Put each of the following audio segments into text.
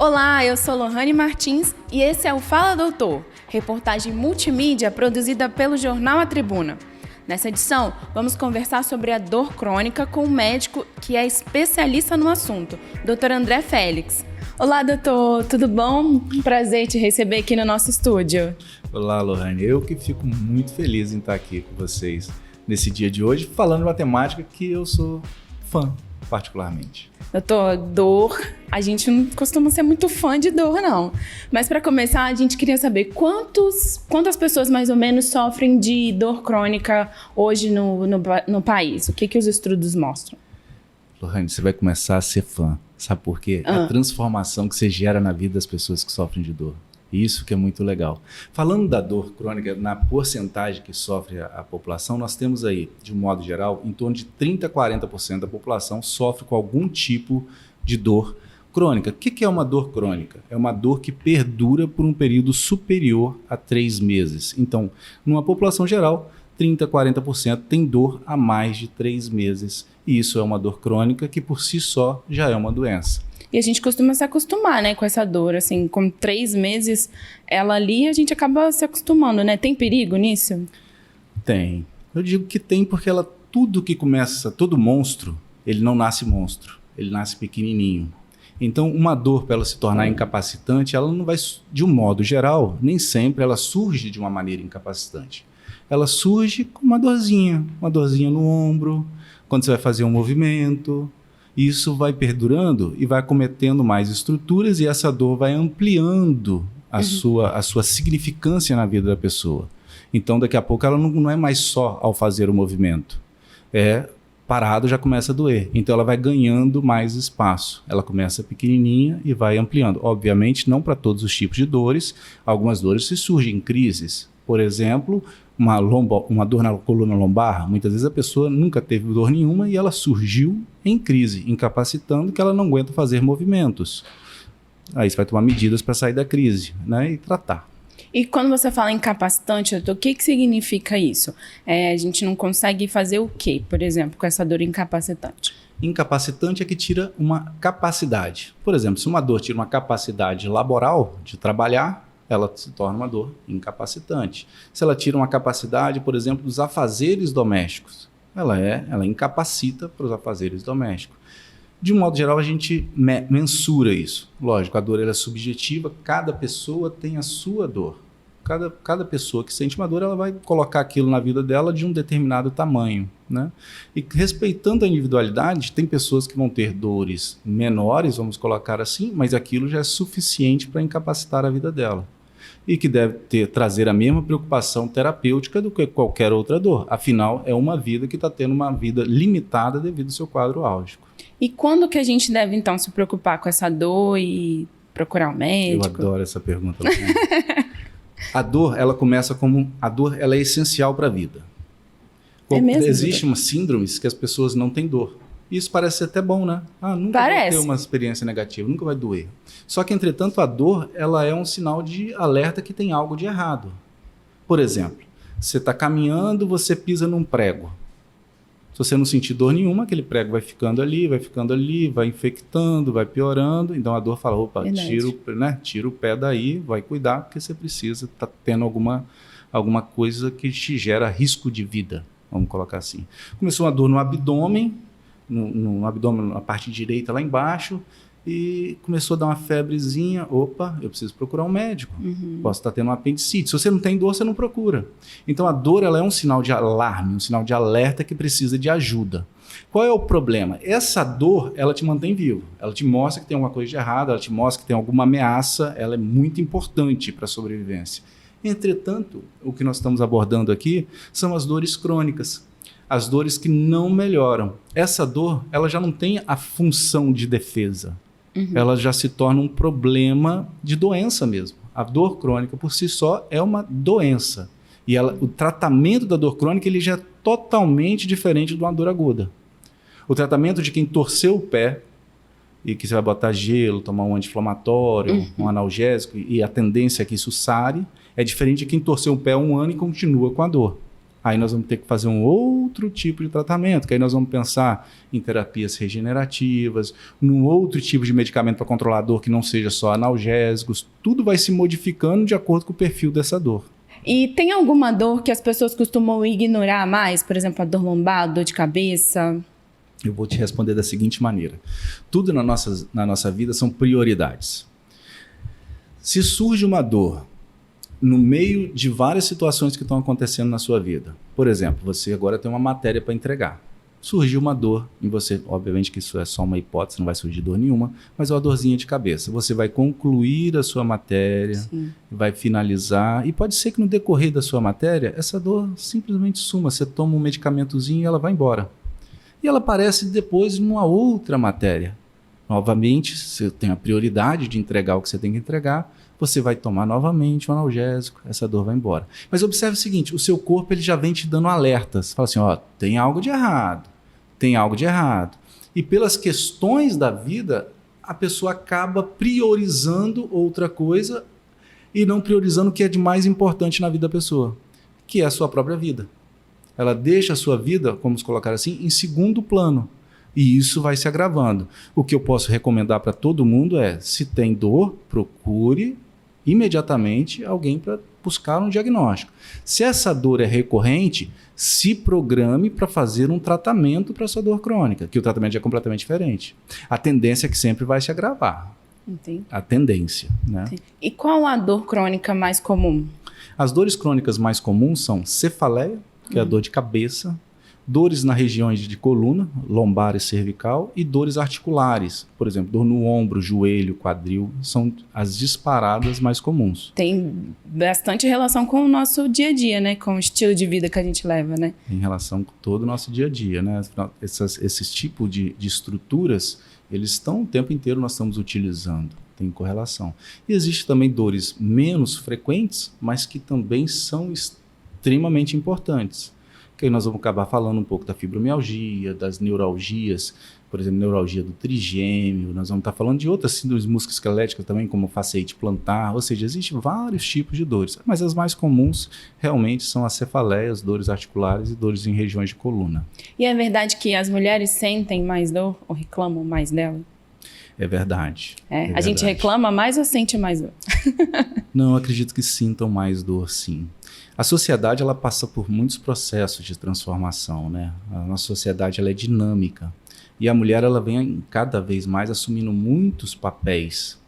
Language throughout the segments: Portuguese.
Olá, eu sou Lohane Martins e esse é o Fala Doutor, reportagem multimídia produzida pelo jornal A Tribuna. Nessa edição, vamos conversar sobre a dor crônica com um médico que é especialista no assunto, Dr. André Félix. Olá, doutor, tudo bom? Prazer te receber aqui no nosso estúdio. Olá, Lohane. Eu que fico muito feliz em estar aqui com vocês nesse dia de hoje, falando uma temática que eu sou fã, particularmente. Doutor, dor, a gente não costuma ser muito fã de dor, não. Mas para começar, a gente queria saber quantas pessoas mais ou menos sofrem de dor crônica hoje no país? O que os estudos mostram? Lohane, você vai começar a ser fã. Sabe por quê? A transformação que você gera na vida das pessoas que sofrem de dor. Isso que é muito legal. Falando da dor crônica, na porcentagem que sofre a população, nós temos aí, de um modo geral, em torno de 30% a 40% da população sofre com algum tipo de dor crônica. O que é uma dor crônica? É uma dor que perdura por um período superior a 3 meses. Então, numa população geral, 30% a 40% tem dor há mais de 3 meses. E isso é uma dor crônica que, por si só, já é uma doença. E a gente costuma se acostumar, né, com essa dor, assim, com 3 meses, ela ali, a gente acaba se acostumando, né? Tem perigo nisso? Tem. Eu digo que tem porque tudo que começa, todo monstro, ele não nasce monstro, ele nasce pequenininho. Então, uma dor, para ela se tornar incapacitante, ela não vai, de um modo geral, nem sempre ela surge de uma maneira incapacitante. Ela surge com uma dorzinha no ombro, quando você vai fazer um movimento. Isso vai perdurando e vai acometendo mais estruturas e essa dor vai ampliando a sua significância na vida da pessoa. Então, daqui a pouco, ela não é mais só ao fazer o movimento. Parado já começa a doer. Então, ela vai ganhando mais espaço. Ela começa pequenininha e vai ampliando. Obviamente, não para todos os tipos de dores. Algumas dores se surgem em crises. Por exemplo, uma dor na coluna lombar, muitas vezes a pessoa nunca teve dor nenhuma e ela surgiu em crise, incapacitando que ela não aguenta fazer movimentos. Aí você vai tomar medidas para sair da crise, né, e tratar. E quando você fala incapacitante, doutor, o que significa isso? A gente não consegue fazer o quê, por exemplo, com essa dor incapacitante? Incapacitante é que tira uma capacidade. Por exemplo, se uma dor tira uma capacidade laboral de trabalhar, ela se torna uma dor incapacitante. Se ela tira uma capacidade, por exemplo, dos afazeres domésticos, ela incapacita para os afazeres domésticos. De um modo geral, a gente mensura isso. Lógico, a dor ela é subjetiva, cada pessoa tem a sua dor. Cada pessoa que sente uma dor, ela vai colocar aquilo na vida dela de um determinado tamanho, né? E respeitando a individualidade, tem pessoas que vão ter dores menores, vamos colocar assim, mas aquilo já é suficiente para incapacitar a vida dela. E que deve trazer a mesma preocupação terapêutica do que qualquer outra dor. Afinal, é uma vida que está tendo uma vida limitada devido ao seu quadro álgico. E quando que a gente deve, então, se preocupar com essa dor e procurar um médico? Eu adoro essa pergunta. A dor, ela é essencial para a vida. É mesmo? Existem umas síndromes que as pessoas não têm dor. Isso parece ser até bom, né? Nunca vai ter uma experiência negativa, nunca vai doer. Só que, entretanto, a dor, ela é um sinal de alerta que tem algo de errado. Por exemplo, você está caminhando, você pisa num prego. Se você não sentir dor nenhuma, aquele prego vai ficando ali, vai infectando, vai piorando. Então a dor fala, opa, tira o pé daí, vai cuidar, porque você precisa, está tendo alguma coisa que te gera risco de vida, vamos colocar assim. Começou uma dor no abdômen, no abdômen, na parte direita lá embaixo, e começou a dar uma febrezinha, opa, eu preciso procurar um médico, posso estar tendo um apendicite. Se você não tem dor, você não procura. Então a dor ela é um sinal de alarme, um sinal de alerta que precisa de ajuda. Qual é o problema? Essa dor, ela te mantém vivo, ela te mostra que tem alguma coisa de errado, ela te mostra que tem alguma ameaça, ela é muito importante para a sobrevivência. Entretanto, o que nós estamos abordando aqui são as dores crônicas, as dores que não melhoram. Essa dor, ela já não tem a função de defesa. Ela já se torna um problema de doença mesmo. A dor crônica, por si só, é uma doença. E o tratamento da dor crônica ele já é totalmente diferente de uma dor aguda. O tratamento de quem torceu o pé, e que você vai botar gelo, tomar um anti-inflamatório, um analgésico, e a tendência é que isso sare, é diferente de quem torceu o pé 1 ano e continua com a dor. Aí nós vamos ter que fazer um outro tipo de tratamento, que aí nós vamos pensar em terapias regenerativas, num outro tipo de medicamento para controlar a dor que não seja só analgésicos. Tudo vai se modificando de acordo com o perfil dessa dor. E tem alguma dor que as pessoas costumam ignorar mais? Por exemplo, a dor lombar, a dor de cabeça? Eu vou te responder da seguinte maneira. Tudo na nossa vida são prioridades. Se surge uma dor no meio de várias situações que estão acontecendo na sua vida. Por exemplo, você agora tem uma matéria para entregar. Surgiu uma dor em você, obviamente que isso é só uma hipótese, não vai surgir dor nenhuma, mas é uma dorzinha de cabeça. Você vai concluir a sua matéria, sim, vai finalizar, e pode ser que no decorrer da sua matéria, essa dor simplesmente suma. Você toma um medicamentozinho e ela vai embora. E ela aparece depois numa outra matéria. Novamente, você tem a prioridade de entregar o que você tem que entregar, você vai tomar novamente um analgésico, essa dor vai embora. Mas observe o seguinte, o seu corpo ele já vem te dando alertas. Fala assim, ó, tem algo de errado, tem algo de errado. E pelas questões da vida, a pessoa acaba priorizando outra coisa e não priorizando o que é de mais importante na vida da pessoa, que é a sua própria vida. Ela deixa a sua vida, vamos colocar assim, em segundo plano. E isso vai se agravando. O que eu posso recomendar para todo mundo é, se tem dor, procure imediatamente alguém para buscar um diagnóstico. Se essa dor é recorrente, se programe para fazer um tratamento para essa dor crônica, que o tratamento é completamente diferente. A tendência é que sempre vai se agravar. Entendi. A tendência, né? Entendi. E qual a dor crônica mais comum? As dores crônicas mais comuns são cefaleia, que é a dor de cabeça, dores na região de coluna, lombar e cervical, e dores articulares, por exemplo, dor no ombro, joelho, quadril, são as disparadas mais comuns. Tem bastante relação com o nosso dia a dia, né? Com o estilo de vida que a gente leva, né? Em relação com todo o nosso dia a dia, né? Esses tipos de estruturas, eles estão o tempo inteiro nós estamos utilizando, tem correlação. E existe também dores menos frequentes, mas que também são extremamente importantes. Que aí nós vamos acabar falando um pouco da fibromialgia, das neuralgias, por exemplo, neuralgia do trigêmeo, nós vamos estar falando de outras síndromes musculoesqueléticas também, como fasciite plantar, ou seja, existem vários tipos de dores, mas as mais comuns realmente são as cefaleias, dores articulares e dores em regiões de coluna. E é verdade que as mulheres sentem mais dor ou reclamam mais dela? É verdade. É verdade. Gente reclama mais ou sente mais dor? Não, acredito que sintam mais dor, sim. A sociedade ela passa por muitos processos de transformação, né? A nossa sociedade ela é dinâmica e a mulher ela vem cada vez mais assumindo muitos papéis.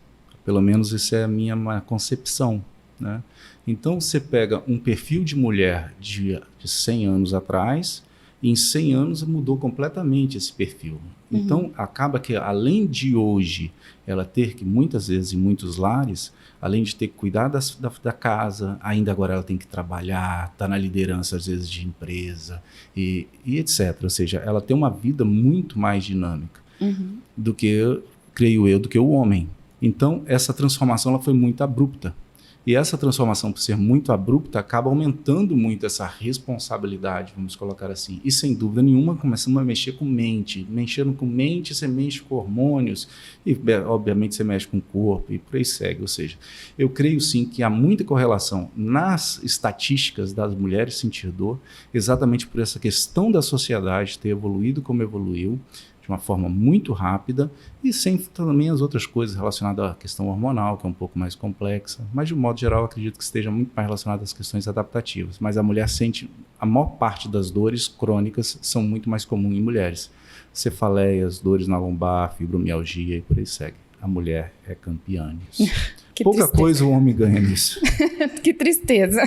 Pelo menos essa é a minha concepção, né? Então você pega um perfil de mulher de 100 anos atrás e em 100 anos mudou completamente esse perfil. Então acaba que além de hoje ela ter que muitas vezes em muitos lares, além de ter que cuidar da casa, ainda agora ela tem que trabalhar, está na liderança às vezes de empresa e etc. Ou seja, ela tem uma vida muito mais dinâmica do que, creio eu, do que o homem. Então essa transformação ela foi muito abrupta. E essa transformação, por ser muito abrupta, acaba aumentando muito essa responsabilidade, vamos colocar assim. E sem dúvida nenhuma, começamos a mexer com mente. Mexendo com mente, você mexe com hormônios. E, obviamente, você mexe com o corpo e por aí segue. Ou seja, eu creio sim que há muita correlação nas estatísticas das mulheres sentir dor, exatamente por essa questão da sociedade ter evoluído como evoluiu, de uma forma muito rápida e sem também as outras coisas relacionadas à questão hormonal, que é um pouco mais complexa, mas de um modo geral acredito que esteja muito mais relacionado às questões adaptativas, mas a mulher sente, a maior parte das dores crônicas são muito mais comuns em mulheres, cefaleias, dores na lombar, fibromialgia e por aí segue. A mulher é campeã nisso. Pouca coisa o homem ganha nisso. Que tristeza.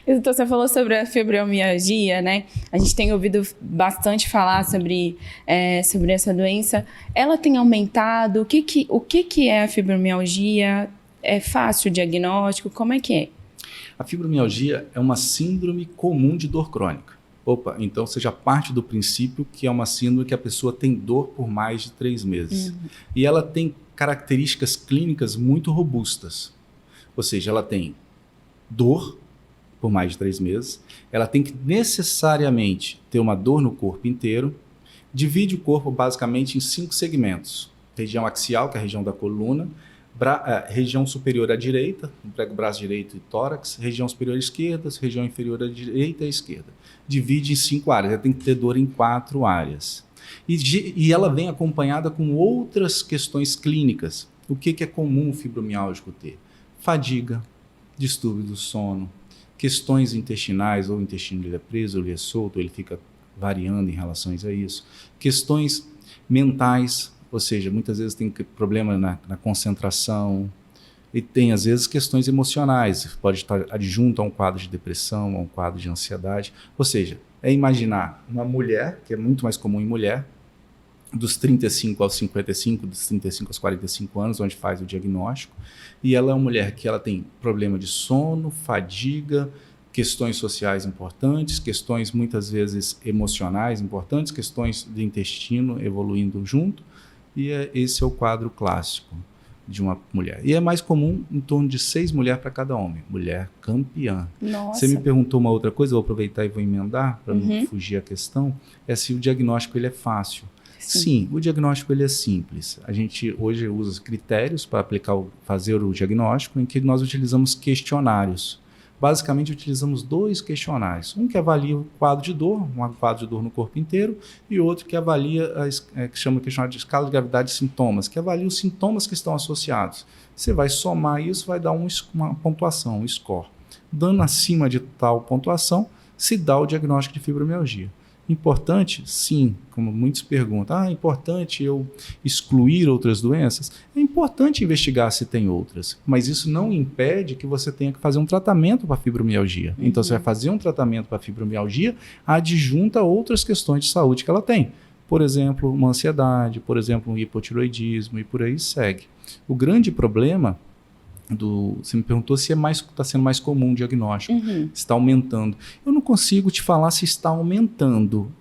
Então, você falou sobre a fibromialgia, né? A gente tem ouvido bastante falar sobre essa doença. Ela tem aumentado? O que é a fibromialgia? É fácil o diagnóstico? Como é que é? A fibromialgia é uma síndrome comum de dor crônica. Opa, então você já parte do princípio que é uma síndrome que a pessoa tem dor por mais de 3 meses. E ela tem características clínicas muito robustas. Ou seja, ela tem dor por mais de 3 meses, ela tem que necessariamente ter uma dor no corpo inteiro, divide o corpo basicamente em 5 segmentos. Região axial, que é a região da coluna, Região superior à direita, emprega o braço direito e tórax, região superior à esquerda, região inferior à direita e à esquerda. Divide em 5 áreas, ela tem que ter dor em 4 áreas. E ela vem acompanhada com outras questões clínicas. O que é comum o fibromialgico ter? Fadiga, distúrbio do sono, questões intestinais, ou o intestino ele é preso, ou ele é solto, ou ele fica variando em relação a isso. Questões mentais, ou seja, muitas vezes tem problema na concentração, e tem às vezes questões emocionais, pode estar adjunto a um quadro de depressão, a um quadro de ansiedade. Ou seja, é imaginar uma mulher, que é muito mais comum em mulher, dos 35 aos 55, dos 35 aos 45 anos, onde faz o diagnóstico, e ela é uma mulher que ela tem problema de sono, fadiga, questões sociais importantes, questões muitas vezes emocionais importantes, questões do intestino evoluindo junto, e esse é o quadro clássico de uma mulher. E é mais comum em torno de 6 mulheres para cada homem. Mulher campeã. Nossa. Você me perguntou uma outra coisa, eu vou aproveitar e vou emendar para não fugir a questão, é se o diagnóstico ele é fácil. Sim, o diagnóstico ele é simples. A gente hoje usa critérios para fazer o diagnóstico, em que nós utilizamos questionários. Basicamente, utilizamos 2 questionários. Um que avalia o quadro de dor, um quadro de dor no corpo inteiro, e outro que avalia, que chama questionário de escala de gravidade de sintomas, que avalia os sintomas que estão associados. Você vai somar isso, vai dar uma pontuação, um score. Dando acima de tal pontuação, se dá o diagnóstico de fibromialgia. Importante? Sim, como muitos perguntam. É importante eu excluir outras doenças? É importante investigar se tem outras, mas isso não impede que você tenha que fazer um tratamento para fibromialgia. Então, você vai fazer um tratamento para fibromialgia adjunta a outras questões de saúde que ela tem. Por exemplo, uma ansiedade, por exemplo, um hipotiroidismo e por aí segue. O grande problema você me perguntou se está sendo mais comum o diagnóstico, se está aumentando. Eu não consigo te falar se está aumentando,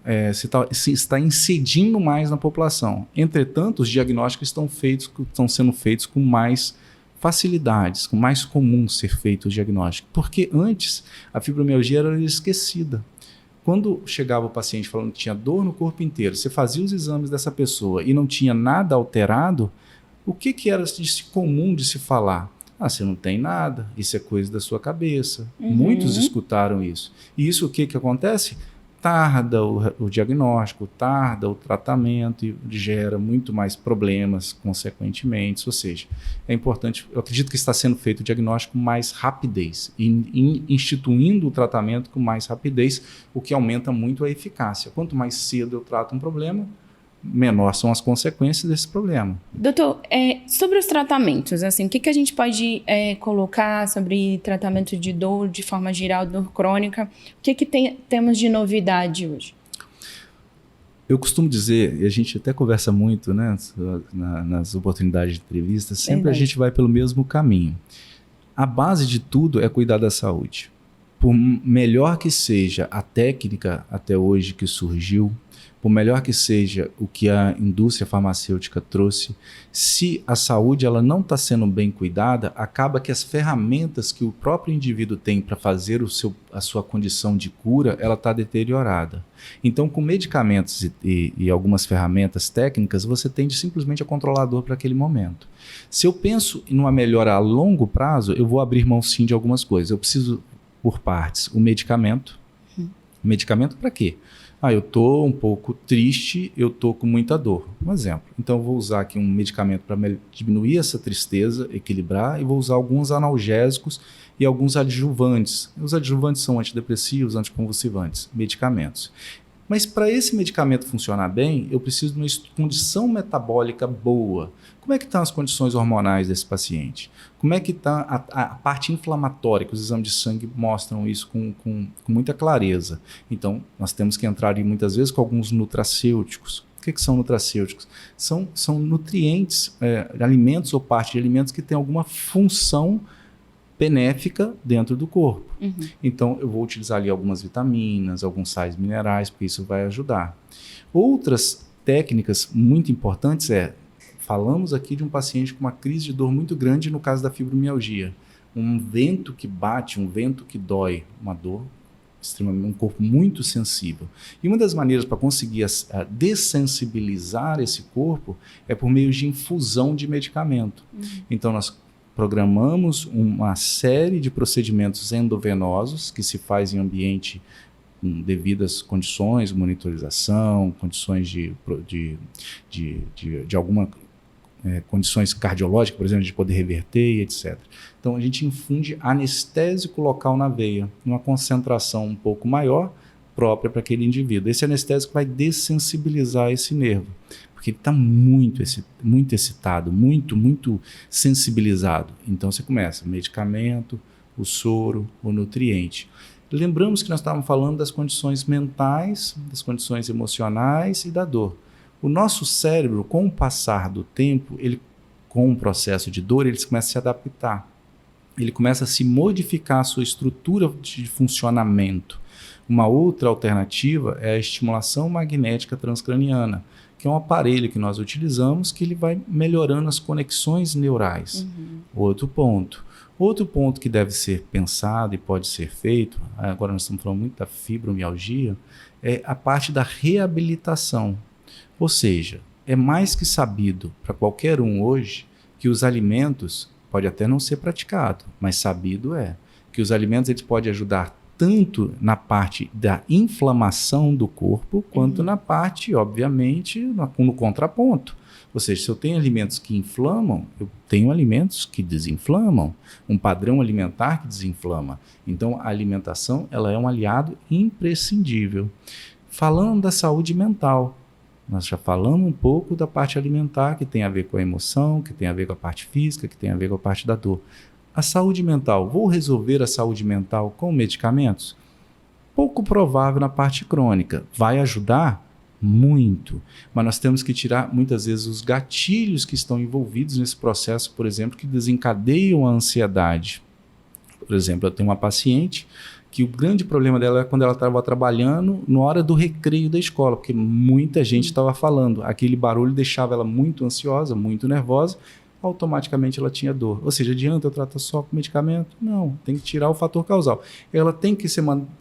se está incidindo mais na população. Entretanto, os diagnósticos estão sendo feitos com mais facilidades, com mais comum ser feito o diagnóstico. Porque antes, a fibromialgia era esquecida. Quando chegava o paciente falando que tinha dor no corpo inteiro, você fazia os exames dessa pessoa e não tinha nada alterado, o que era comum de se falar? Você não tem nada, isso é coisa da sua cabeça. Muitos escutaram isso. E isso o que acontece? Tarda o diagnóstico, tarda o tratamento e gera muito mais problemas consequentemente. Ou seja, é importante, eu acredito que está sendo feito o diagnóstico com mais rapidez, instituindo o tratamento com mais rapidez, o que aumenta muito a eficácia. Quanto mais cedo eu trato um problema, menor são as consequências desse problema. Doutor, sobre os tratamentos, assim, o que a gente pode colocar sobre tratamento de dor, de forma geral, dor crônica? O que temos de novidade hoje? Eu costumo dizer, e a gente até conversa muito, né, nas oportunidades de entrevista, sempre a gente vai pelo mesmo caminho. A base de tudo é cuidar da saúde. Por melhor que seja a técnica até hoje que surgiu, por melhor que seja o que a indústria farmacêutica trouxe, se a saúde ela não está sendo bem cuidada, acaba que as ferramentas que o próprio indivíduo tem para fazer a sua condição de cura, ela está deteriorada. Então, com medicamentos e algumas ferramentas técnicas, você tende simplesmente a controlar a dor para aquele momento. Se eu penso em uma melhora a longo prazo, eu vou abrir mão sim de algumas coisas. Eu preciso, por partes, o medicamento. Medicamento para quê? Eu estou um pouco triste, eu estou com muita dor. Um exemplo. Então, eu vou usar aqui um medicamento para diminuir essa tristeza, equilibrar, e vou usar alguns analgésicos e alguns adjuvantes. Os adjuvantes são antidepressivos, anticonvulsivantes, medicamentos. Mas para esse medicamento funcionar bem, eu preciso de uma condição metabólica boa. Como é que estão as condições hormonais desse paciente? Como é que está a parte inflamatória, que os exames de sangue mostram isso com muita clareza. Então, nós temos que entrar muitas vezes com alguns nutracêuticos. O que são nutracêuticos? São nutrientes, alimentos ou parte de alimentos que têm alguma função benéfica dentro do corpo. Então, eu vou utilizar ali algumas vitaminas, alguns sais minerais, porque isso vai ajudar. Outras técnicas muito importantes falamos aqui de um paciente com uma crise de dor muito grande no caso da fibromialgia. Um vento que bate, um vento que dói, uma dor extremamente, um corpo muito sensível. E uma das maneiras para conseguir dessensibilizar esse corpo é por meio de infusão de medicamento. Então, nós programamos uma série de procedimentos endovenosos que se faz em ambiente com devidas condições, monitorização, condições de alguma condições cardiológicas, por exemplo, de poder reverter e etc. Então, a gente infunde anestésico local na veia, numa concentração um pouco maior, própria para aquele indivíduo. Esse anestésico vai dessensibilizar esse nervo, porque ele está muito excitado, muito sensibilizado. Então, você começa o medicamento, o soro, o nutriente. Lembramos que nós estávamos falando das condições mentais, das condições emocionais e da dor. O nosso cérebro, com o passar do tempo, com o processo de dor, ele começa a se adaptar. Ele começa a se modificar a sua estrutura de funcionamento. Uma outra alternativa é a estimulação magnética transcraniana, que é um aparelho que nós utilizamos que ele vai melhorando as conexões neurais. Outro ponto que deve ser pensado e pode ser feito, agora nós estamos falando muito da fibromialgia, é a parte da reabilitação. Ou seja, é mais que sabido para qualquer um hoje que os alimentos, pode até não ser praticado, mas sabido é, que os alimentos eles podem ajudar tanto na parte da inflamação do corpo, quanto na parte, obviamente, no contraponto. Ou seja, se eu tenho alimentos que inflamam, eu tenho alimentos que desinflamam, um padrão alimentar que desinflama. Então, a alimentação ela é um aliado imprescindível. Falando da saúde mental, nós já falamos um pouco da parte alimentar, que tem a ver com a emoção, que tem a ver com a parte física, que tem a ver com a parte da dor. A saúde mental, vou resolver a saúde mental com medicamentos? Pouco provável na parte crônica. Vai ajudar? Muito. Mas nós temos que tirar, muitas vezes, os gatilhos que estão envolvidos nesse processo, por exemplo, que desencadeiam a ansiedade. Por exemplo, eu tenho uma paciente que o grande problema dela é quando ela estava trabalhando na hora do recreio da escola, porque muita gente estava falando. Aquele barulho deixava ela muito ansiosa, muito nervosa, automaticamente ela tinha dor. Ou seja, adianta eu tratar só com medicamento? Não, tem que tirar o fator causal. Ela tem que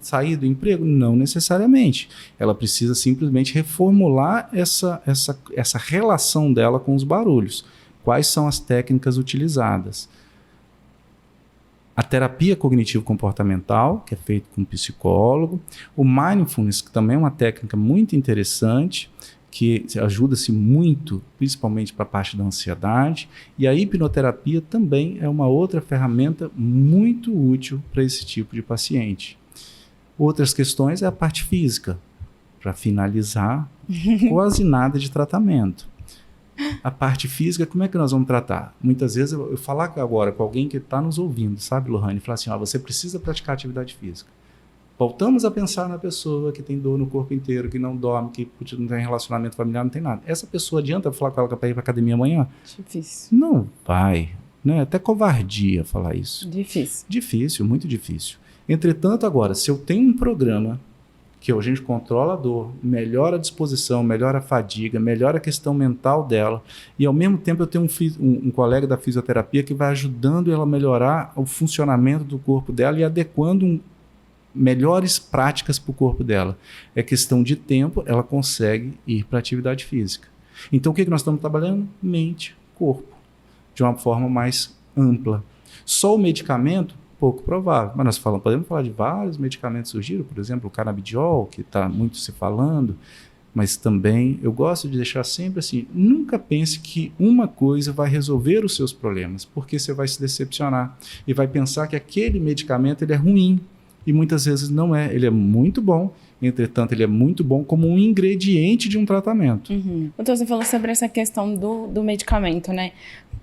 sair do emprego? Não necessariamente. Ela precisa simplesmente reformular essa relação dela com os barulhos. Quais são as técnicas utilizadas? A terapia cognitivo-comportamental, que é feita com um psicólogo. O mindfulness, que também é uma técnica muito interessante, que ajuda-se muito, principalmente para a parte da ansiedade. E a hipnoterapia também é uma outra ferramenta muito útil para esse tipo de paciente. Outras questões é a parte física. Para finalizar, quase nada de tratamento. A parte física, como é que nós vamos tratar? Muitas vezes eu falar agora com alguém que está nos ouvindo, sabe, Lohane? Falar assim, você precisa praticar atividade física. Voltamos a pensar na pessoa que tem dor no corpo inteiro, que não dorme, que não tem relacionamento familiar, não tem nada. Essa pessoa adianta falar com ela para ir para academia amanhã? Difícil. Não vai. Né? Até covardia falar isso. Difícil. Difícil, muito difícil. Entretanto, agora, se eu tenho um programa que a gente controla a dor, melhora a disposição, melhora a fadiga, melhora a questão mental dela, e ao mesmo tempo eu tenho um colega da fisioterapia que vai ajudando ela a melhorar o funcionamento do corpo dela e adequando melhores práticas para o corpo dela. É questão de tempo, ela consegue ir para a atividade física. Então o que nós estamos trabalhando? Mente, corpo, de uma forma mais ampla. Só o medicamento, pouco provável, mas nós podemos falar de vários medicamentos que surgiram, por exemplo, o canabidiol, que está muito se falando, mas também eu gosto de deixar sempre assim, nunca pense que uma coisa vai resolver os seus problemas, porque você vai se decepcionar e vai pensar que aquele medicamento ele é ruim, e muitas vezes não é, ele é muito bom, entretanto ele é muito bom como um ingrediente de um tratamento. Então você falou sobre essa questão do medicamento, né?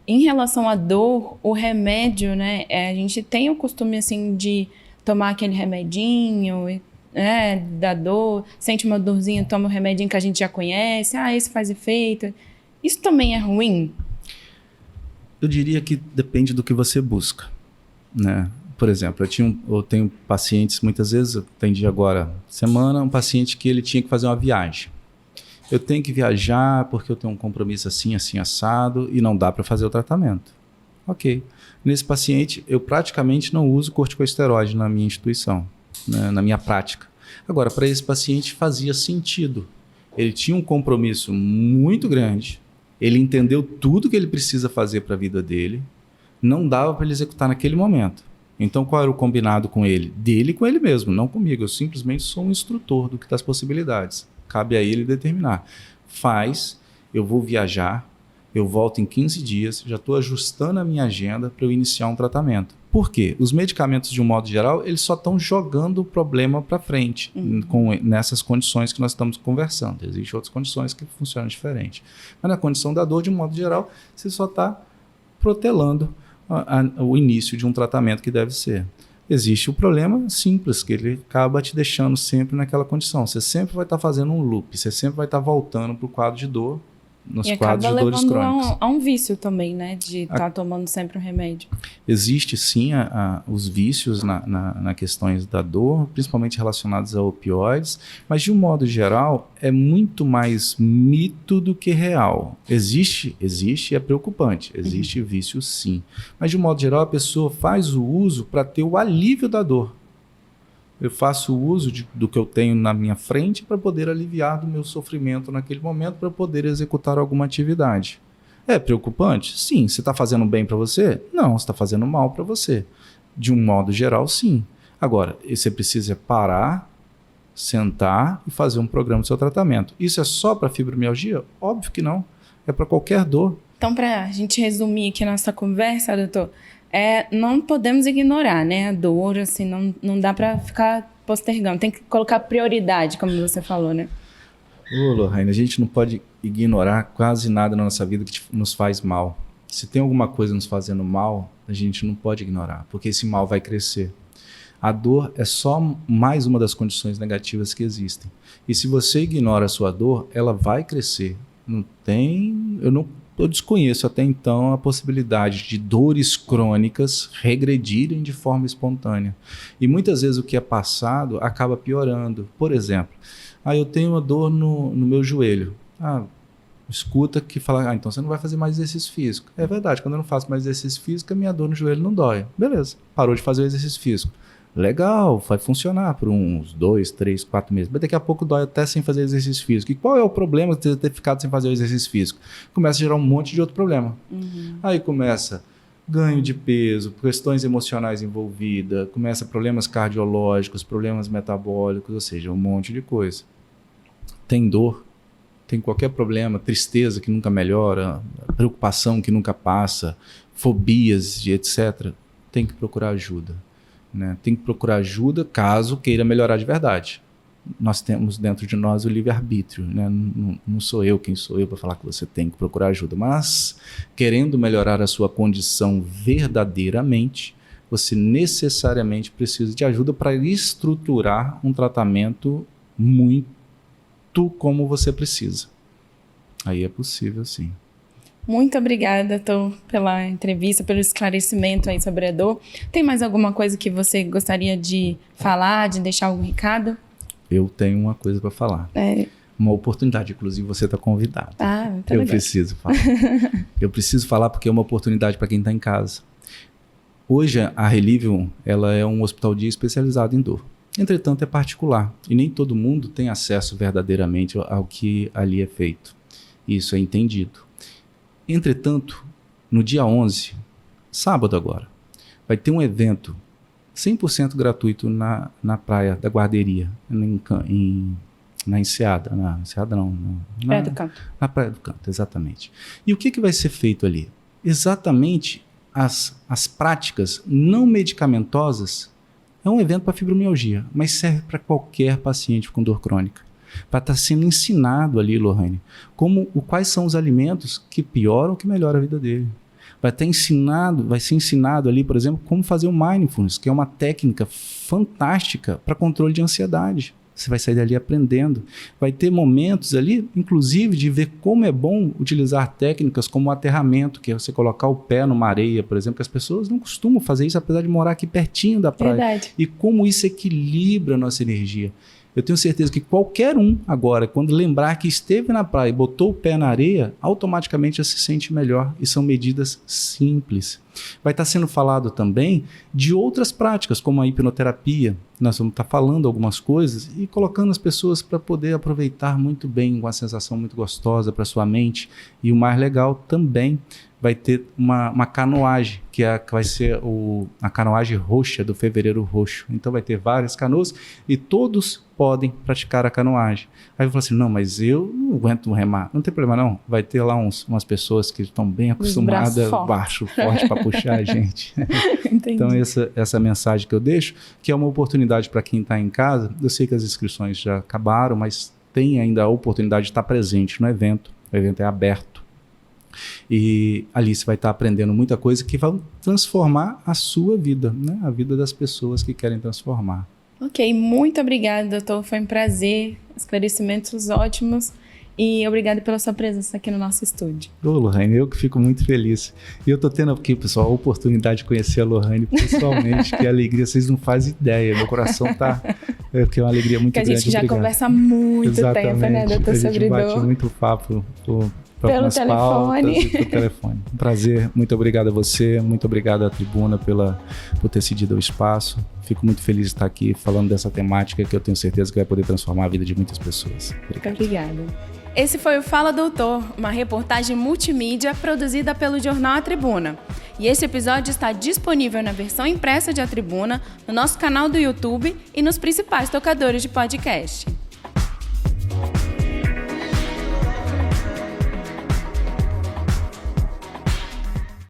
Em relação à dor, o remédio, né? A gente tem o costume, assim, de tomar aquele remedinho, da dor, sente uma dorzinha, toma o remedinho que a gente já conhece, esse faz efeito. Isso também é ruim? Eu diria que depende do que você busca, né? Por exemplo, eu tenho pacientes, muitas vezes, eu atendi agora, semana, um paciente que ele tinha que fazer uma viagem. Eu tenho que viajar porque eu tenho um compromisso assim, assim, assado, e não dá para fazer o tratamento. Ok. Nesse paciente, eu praticamente não uso corticosteroide na minha instituição. né, na minha prática. Agora, para esse paciente fazia sentido. Ele tinha um compromisso muito grande, ele entendeu tudo que ele precisa fazer para a vida dele, não dava para ele executar naquele momento. Então, qual era o combinado com ele? Dele com ele mesmo, não comigo. Eu simplesmente sou um instrutor das possibilidades. Cabe a ele determinar. Faz, eu vou viajar, eu volto em 15 dias, já estou ajustando a minha agenda para eu iniciar um tratamento. Por quê? Os medicamentos, de um modo geral, eles só estão jogando o problema para frente, nessas condições que nós estamos conversando. Existem outras condições que funcionam diferente. Mas na condição da dor, de um modo geral, você só está protelando o início de um tratamento que deve ser. Existe o problema simples, que ele acaba te deixando sempre naquela condição. Você sempre vai estar fazendo um loop, você sempre vai estar voltando para o quadro de dor, nos quadros de dores crônicas. E acaba levando a um vício também, né? De estar tomando sempre um remédio. Existe sim os vícios na questões da dor, principalmente relacionados a opioides, mas de um modo geral é muito mais mito do que real. Existe e é preocupante. Existe vício sim. Mas de um modo geral a pessoa faz o uso para ter o alívio da dor. Eu faço uso do que eu tenho na minha frente para poder aliviar do meu sofrimento naquele momento, para poder executar alguma atividade. É preocupante? Sim. Você está fazendo bem para você? Não, você está fazendo mal para você. De um modo geral, sim. Agora, você precisa parar, sentar e fazer um programa do seu tratamento. Isso é só para fibromialgia? Óbvio que não. É para qualquer dor. Então, para a gente resumir aqui a nossa conversa, doutor, não podemos ignorar, né, a dor, assim, não dá para ficar postergando, tem que colocar prioridade, como você falou, né? Ô, Lorraine, a gente não pode ignorar quase nada na nossa vida que nos faz mal. Se tem alguma coisa nos fazendo mal, a gente não pode ignorar, porque esse mal vai crescer. A dor é só mais uma das condições negativas que existem. E se você ignora a sua dor, ela vai crescer. Eu desconheço até então a possibilidade de dores crônicas regredirem de forma espontânea. E muitas vezes o que é passado acaba piorando. Por exemplo, eu tenho uma dor no meu joelho. Escuta que fala, então você não vai fazer mais exercício físico. É verdade, quando eu não faço mais exercício físico, a minha dor no joelho não dói. Beleza, parou de fazer o exercício físico. Legal, vai funcionar por uns 2, 3, 4 meses. Mas daqui a pouco dói até sem fazer exercício físico. E qual é o problema de ter ficado sem fazer o exercício físico? Começa a gerar um monte de outro problema. Aí começa ganho de peso, questões emocionais envolvidas, começa problemas cardiológicos, problemas metabólicos, ou seja, um monte de coisa. Tem dor, tem qualquer problema, tristeza que nunca melhora, preocupação que nunca passa, fobias, etc. Tem que procurar ajuda. Né? Tem que procurar ajuda caso queira melhorar de verdade. Nós temos dentro de nós o livre-arbítrio, né? Não sou eu quem sou eu para falar que você tem que procurar ajuda, mas querendo melhorar a sua condição verdadeiramente, você necessariamente precisa de ajuda para estruturar um tratamento muito como você precisa. Aí é possível sim. Muito obrigada, doutor, pela entrevista, pelo esclarecimento aí sobre a dor. Tem mais alguma coisa que você gostaria de falar, de deixar algum recado? Eu tenho uma coisa para falar. Uma oportunidade, inclusive você está convidado. Tá legal. Preciso falar. Eu preciso falar porque é uma oportunidade para quem está em casa. Hoje a Relivium, ela é um hospital-dia especializado em dor. Entretanto, é particular e nem todo mundo tem acesso verdadeiramente ao que ali é feito. Isso é entendido. Entretanto, no dia 11, sábado agora, vai ter um evento 100% gratuito na Praia da Guarderia, na Enseada. Praia do Canto. Na Praia do Canto, exatamente. E o que vai ser feito ali? Exatamente as práticas não medicamentosas. É um evento para fibromialgia, mas serve para qualquer paciente com dor crônica. Para estar sendo ensinado ali, Lorraine, quais são os alimentos que pioram ou que melhoram a vida dele. Vai ser ensinado ali, por exemplo, como fazer o mindfulness, que é uma técnica fantástica para controle de ansiedade. Você vai sair dali aprendendo. Vai ter momentos ali, inclusive, de ver como é bom utilizar técnicas como o aterramento, que é você colocar o pé numa areia, por exemplo, que as pessoas não costumam fazer isso, apesar de morar aqui pertinho da praia. Verdade. E como isso equilibra a nossa energia. Eu tenho certeza que qualquer um agora, quando lembrar que esteve na praia e botou o pé na areia, automaticamente já se sente melhor. E são medidas simples. Vai estar sendo falado também de outras práticas, como a hipnoterapia. Nós vamos estar falando algumas coisas e colocando as pessoas para poder aproveitar muito bem, com uma sensação muito gostosa para sua mente. E o mais legal também vai ter uma canoagem, que vai ser a canoagem roxa do Fevereiro Roxo. Então vai ter várias canoas e todos podem praticar a canoagem. Aí eu falo assim, não, mas eu não aguento remar. Não tem problema não, vai ter lá umas pessoas que estão bem acostumadas, baixo, forte para puxar a gente. Então essa mensagem que eu deixo, que é uma oportunidade para quem está em casa. Eu sei que as inscrições já acabaram, mas tem ainda a oportunidade de estar presente no evento. O evento é aberto. E ali você vai estar aprendendo muita coisa que vai transformar a sua vida, né? A vida das pessoas que querem transformar. Ok, muito obrigada, doutor. Foi um prazer, esclarecimentos ótimos. E obrigada pela sua presença aqui no nosso estúdio. Ô, Lohane, eu que fico muito feliz. E eu tô tendo aqui, pessoal, a oportunidade de conhecer a Lohane pessoalmente, que alegria, vocês não fazem ideia. Meu coração tá... que é uma alegria muito grande. Que a gente já conversa há muito tempo, né, doutor Sobridor? A gente bate muito papo pelo telefone. Pelo telefone. Um prazer, muito obrigado a você, muito obrigado à Tribuna por ter cedido o espaço. Fico muito feliz de estar aqui falando dessa temática que eu tenho certeza que vai poder transformar a vida de muitas pessoas. Obrigada. Esse foi o Fala Doutor, uma reportagem multimídia produzida pelo jornal A Tribuna. E esse episódio está disponível na versão impressa de A Tribuna, no nosso canal do YouTube e nos principais tocadores de podcast.